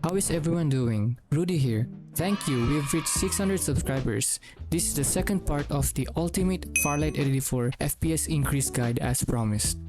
How is everyone doing? Rudy here. Thank you, we've reached 600 subscribers. This is the second part of the ultimate Farlight 84 FPS increase guide as promised.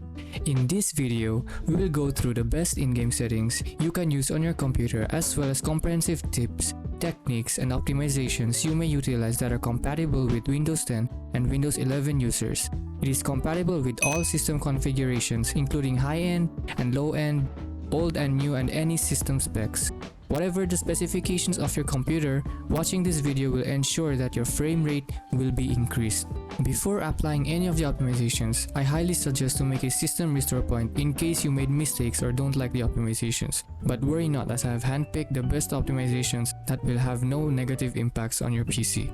In this video, we will go through the best in-game settings you can use on your computer, as well as comprehensive tips, techniques, and optimizations you may utilize that are compatible with Windows 10 and Windows 11 users. It is compatible with all system configurations, including high-end and low-end, old and new, and any system specs. Whatever the specifications of your computer, watching this video will ensure that your frame rate will be increased. Before applying any of the optimizations, I highly suggest to make a system restore point in case you made mistakes or don't like the optimizations. But worry not, as I have handpicked the best optimizations that will have no negative impacts on your PC.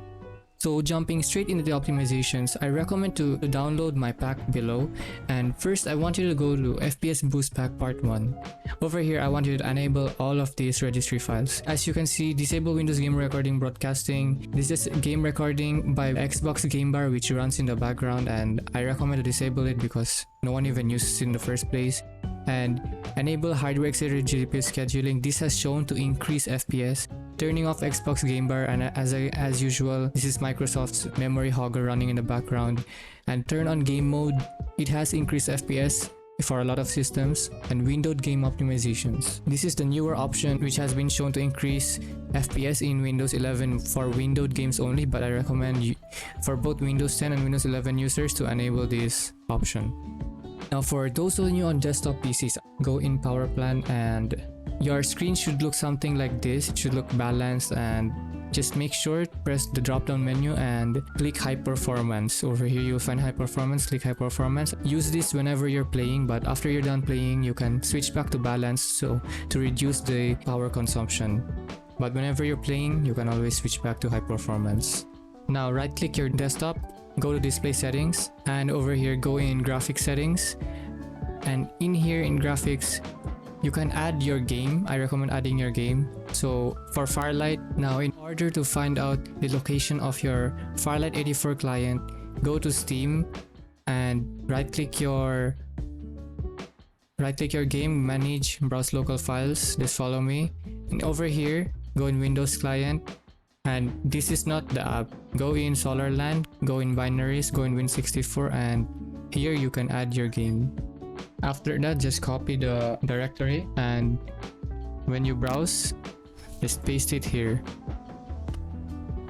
So jumping straight into the optimizations, I recommend to download my pack below. And first, I want you to go to FPS Boost Pack Part 1. Over here, I want you to enable all of these registry files. As you can see, disable Windows Game Recording Broadcasting. This is game recording by Xbox Game Bar, which runs in the background, and I recommend to disable it because no one even uses it in the first place. And enable hardware accelerated GPU scheduling. This has shown to increase FPS. Turning off Xbox Game Bar, and as usual, this is Microsoft's memory hogger running in the background. And turn on game mode. It has increased FPS for a lot of systems. And windowed game optimizations. This is the newer option which has been shown to increase FPS in Windows 11 for windowed games only, but I recommend you, for both Windows 10 and Windows 11 users, to enable this option. Now for those of you on desktop PCs, go in power plan and your screen should look something like this. It should look balanced, and just make sure to press the drop down menu and click high performance. Over here you'll find high performance, click high performance. Use this whenever you're playing, but after you're done playing you can switch back to balance so to reduce the power consumption. But whenever you're playing you can always switch back to high performance. Now right click your desktop, go to display settings, and over here go in graphics settings, and in here in graphics you can add your game. I recommend adding your game. So for Farlight, now in order to find out the location of your Farlight 84 client, go to Steam and right click your game, manage, browse local files. Just follow me, and over here go in Windows client, and this is not the app. Go in Solarland, go in binaries, go in Win64, and here you can add your game. After that, just copy the directory, and when you browse, just paste it here.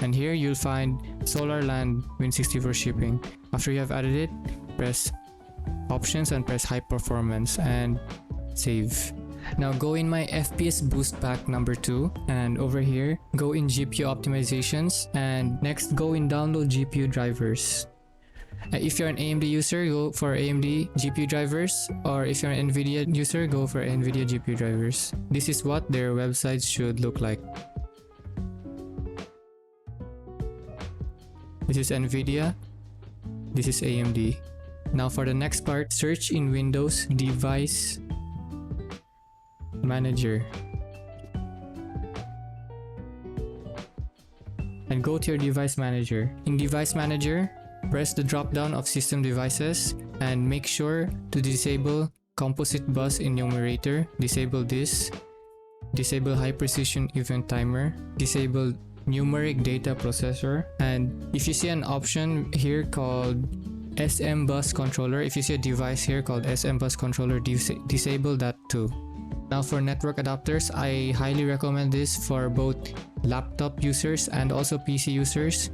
And here you'll find Solarland Win64 shipping. After you have added it, press options and press high performance and save. Now go in my FPS Boost Pack number 2, and over here go in GPU optimizations, and next go in download GPU drivers. If you're an AMD user, go for AMD GPU drivers, or if you're an NVIDIA user, go for NVIDIA GPU drivers. This is what their websites should look like. This is NVIDIA, this is AMD. Now for the next part, search in Windows Device Manager and go to your Device Manager. In Device Manager, press the drop down of System Devices and make sure to disable Composite Bus Enumerator. Disable this. Disable High Precision Event Timer. Disable Numeric Data Processor. And if you see an option here called SM Bus Controller, if you see a device here called SM Bus Controller, disable that too. Now for network adapters, I highly recommend this for both laptop users and also PC users.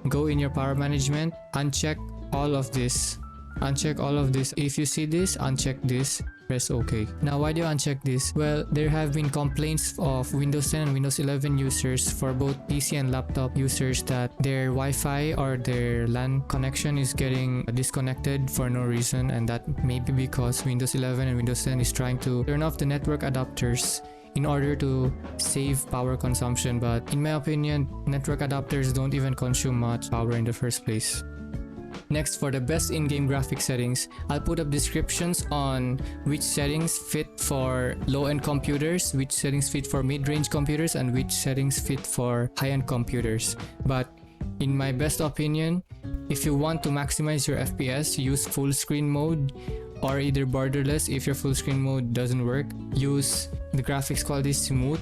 Go in your power management, uncheck all of this. Uncheck all of this. If you see this, uncheck this. Press OK. Now why do you uncheck this? Well, there have been complaints of Windows 10 and Windows 11 users, for both PC and laptop users, that their Wi-Fi or their LAN connection is getting disconnected for no reason, and that may be because Windows 11 and Windows 10 is trying to turn off the network adapters in order to save power consumption. But in my opinion, network adapters don't even consume much power in the first place. Next, for the best in-game graphic settings, I'll put up descriptions on which settings fit for low-end computers, which settings fit for mid-range computers, and which settings fit for high-end computers. But in my best opinion, if you want to maximize your FPS, use full screen mode or either borderless if your full screen mode doesn't work. Use the graphics quality smooth,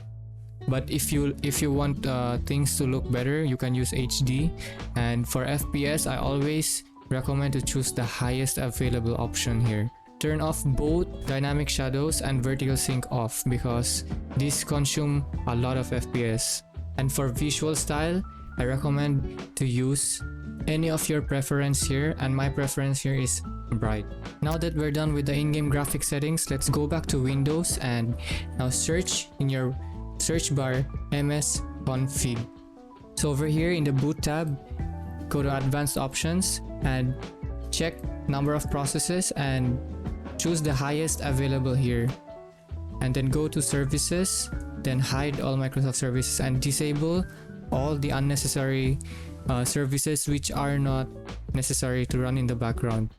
but if you want things to look better, you can use HD. And for FPS, I always recommend to choose the highest available option here. Turn off both dynamic shadows and vertical sync off because these consume a lot of FPS. And for visual style, I recommend to use any of your preference here, and my preference here is bright. Now that we're done with the in-game graphic settings, let's go back to Windows and now search in your search bar msconfig. So over here in the boot tab, go to advanced options and check number of processes and choose the highest available here, and then go to services, then hide all Microsoft services and disable all the unnecessary services which are not necessary to run in the background.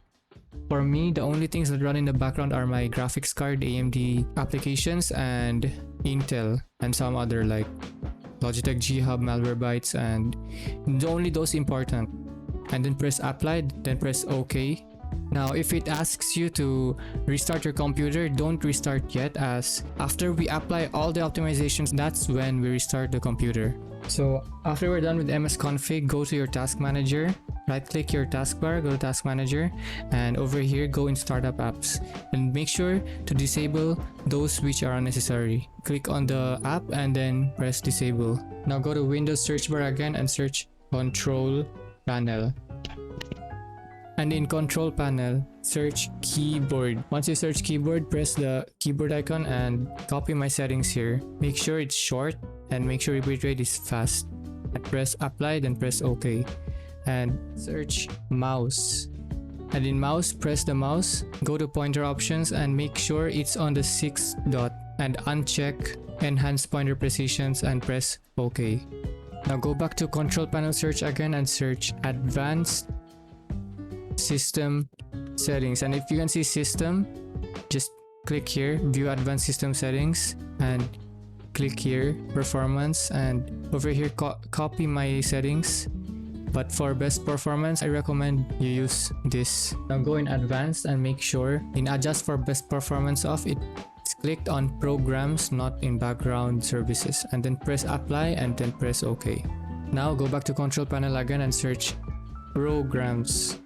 For me, the only things that run in the background are my graphics card, AMD applications, and Intel, and some other like Logitech G Hub, Malwarebytes, and only those important. And then press apply, then press OK. Now if it asks you to restart your computer, don't restart yet, as after we apply all the optimizations, that's when we restart the computer. So after we're done with msconfig, go to your task manager, right click your taskbar, go to task manager, and over here go in startup apps and make sure to disable those which are unnecessary. Click on the app and then press disable. Now go to Windows search bar again and search control panel. And in control panel, search keyboard. Once you search keyboard, press the keyboard icon and copy my settings here. Make sure it's short and make sure repeat rate is fast. And press apply, then press OK. And search mouse. And in mouse, press the mouse, go to pointer options and make sure it's on the 6th dot and uncheck enhance pointer precisions and press OK. Now go back to control panel search again and search advanced system settings, and if you can see system, just click here, view advanced system settings, and click here performance, and over here copy my settings, but for best performance I recommend you use this. Now go in advanced and make sure in adjust for best performance off, it's clicked on programs, not in background services, and then press apply and then press OK. Now go back to control panel again and search programs.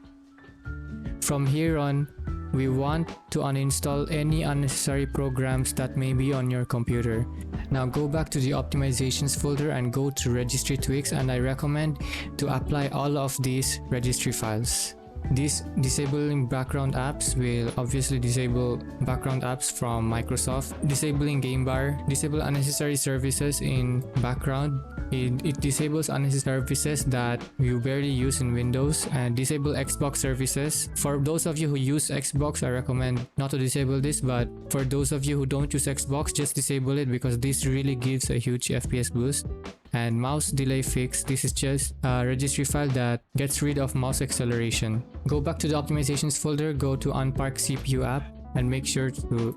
From here on, we want to uninstall any unnecessary programs that may be on your computer. Now go back to the optimizations folder and go to registry tweaks, and I recommend to apply all of these registry files. This disabling background apps will obviously disable background apps from Microsoft. Disabling game bar, disable unnecessary services in background. It disables unnecessary services that you barely use in Windows, and disable Xbox services. For those of you who use Xbox, I recommend not to disable this, but for those of you who don't use Xbox, just disable it because this really gives a huge FPS boost. And mouse delay fix, this is just a registry file that gets rid of mouse acceleration. Go back to the optimizations folder, go to unpark CPU app, and make sure to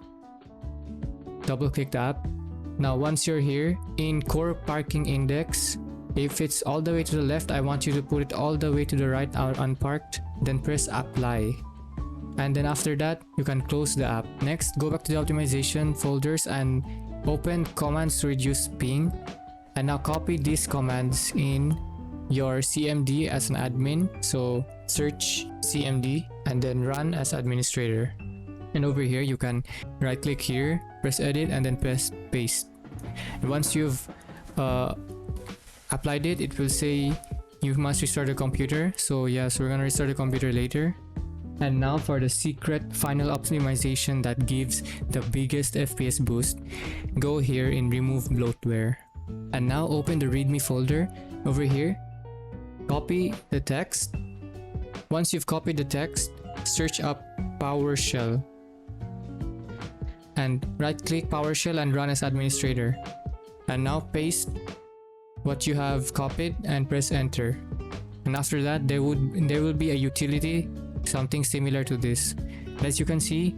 double click the app. Now once you're here, in core parking index, if it's all the way to the left, I want you to put it all the way to the right unparked, then press apply. And then after that, you can close the app. Next, go back to the optimization folders and open commands to reduce ping. And now copy these commands in your CMD as an admin. So search CMD and then run as administrator. And over here, you can right click here, press edit, and then press paste. And once you've applied it, it will say you must restart the computer. So yeah, so we're gonna restart the computer later. And now for the secret final optimization that gives the biggest FPS boost, go here in remove bloatware. And now open the readme folder. Over here, copy the text. Once you've copied the text, search up PowerShell and right click PowerShell and run as administrator. And now paste what you have copied and press enter. And after that, there will be a utility, something similar to this. As you can see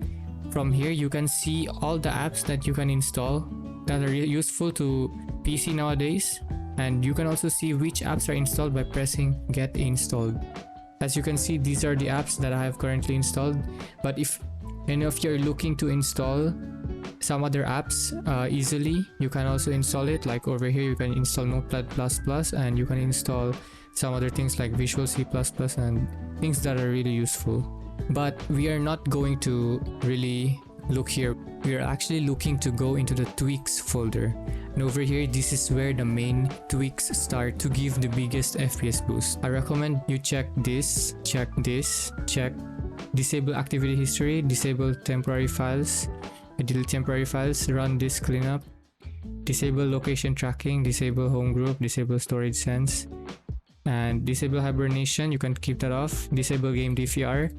from here, you can see all the apps that you can install that are useful to PC nowadays, and you can also see which apps are installed by pressing get installed. As you can see, these are the apps that I have currently installed, but if And if you're looking to install some other apps easily, you can also install it. Like over here you can install Notepad++, and you can install some other things like Visual C++ and things that are really useful. But we are not going to really look here. We are actually looking to go into the tweaks folder, and over here this is where the main tweaks start to give the biggest FPS boost. I recommend you check this, check disable activity history, disable temporary files, delete temporary files, run this cleanup, disable location tracking, disable home group, disable storage sense, and disable hibernation. You can keep that off. Disable game DVR.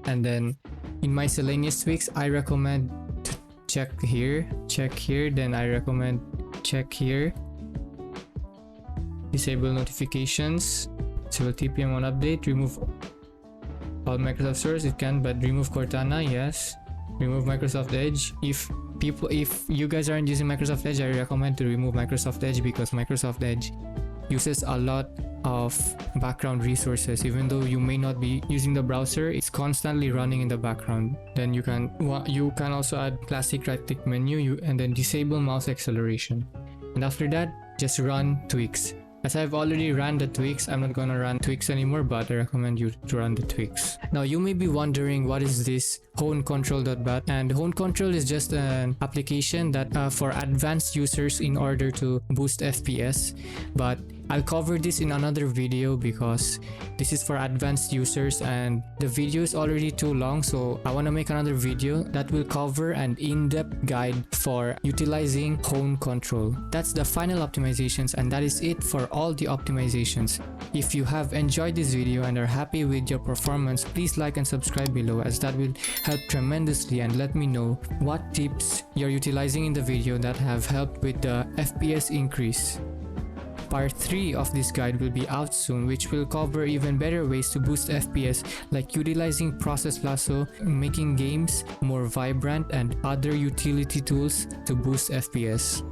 And then in miscellaneous tweaks, I recommend to check here, then I recommend check here, disable notifications, disable TPM on update, remove all Microsoft stores. It can, but remove Cortana, yes. Remove Microsoft Edge. If you guys aren't using Microsoft Edge, I recommend to remove Microsoft Edge, because Microsoft Edge uses a lot of background resources. Even though you may not be using the browser, it's constantly running in the background. Then you can also add classic right click menu, and then disable mouse acceleration. And after that, just run tweaks. As I've already ran the tweaks, I'm not gonna run tweaks anymore, but I recommend you to run the tweaks. Now you may be wondering, what is this 𝓲𝓮𝓽𝓽𝓽𝓲𝓷𝓰𝓼? And 𝓲𝓮𝓽 is just an application that for advanced users in order to boost FPS. But I'll cover this in another video because this is for advanced users and the video is already too long, so I want to make another video that will cover an in-depth guide for utilizing 𝓲𝓮𝓽𝓽𝓽𝓲𝓷𝓰𝓼. That's the final optimizations, and that is it for all the optimizations. If you have enjoyed this video and are happy with your performance, please like and subscribe below, as that will help tremendously, and let me know what tips you're utilizing in the video that have helped with the FPS increase. Part 3 of this guide will be out soon, which will cover even better ways to boost FPS, like utilizing process lasso, making games more vibrant, and other utility tools to boost FPS.